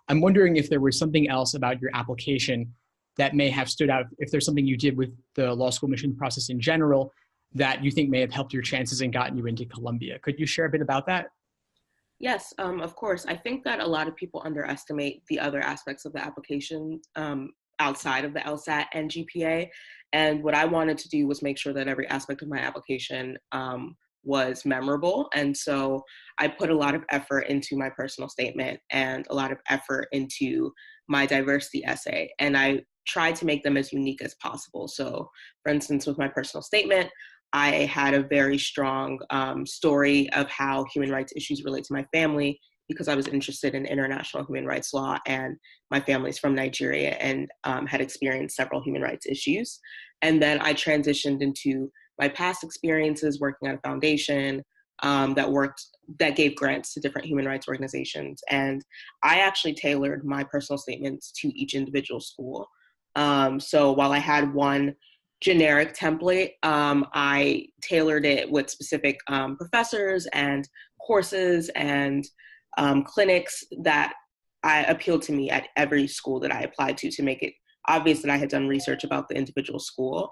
I'm wondering if there was something else about your application that may have stood out, if there's something you did with the law school admission process in general that you think may have helped your chances and gotten you into Columbia. Could you share a bit about that? Yes, of course. I think that a lot of people underestimate the other aspects of the application outside of the LSAT and GPA. And what I wanted to do was make sure that every aspect of my application was memorable. And so I put a lot of effort into my personal statement and a lot of effort into my diversity essay. And I tried to make them as unique as possible. So, for instance, with my personal statement, I had a very strong story of how human rights issues relate to my family because I was interested in international human rights law, and my family's from Nigeria and had experienced several human rights issues. And then I transitioned into my past experiences working at a foundation that gave grants to different human rights organizations. And I actually tailored my personal statements to each individual school. So while I had one generic template, I tailored it with specific professors and courses and clinics that appealed to me at every school that I applied to make it obvious that I had done research about the individual school.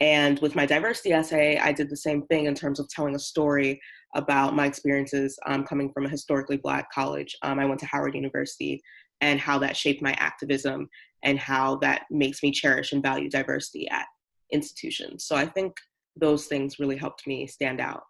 And with my diversity essay, I did the same thing in terms of telling a story about my experiences coming from a historically Black college. I went to Howard University, and how that shaped my activism and how that makes me cherish and value diversity at institutions. So I think those things really helped me stand out.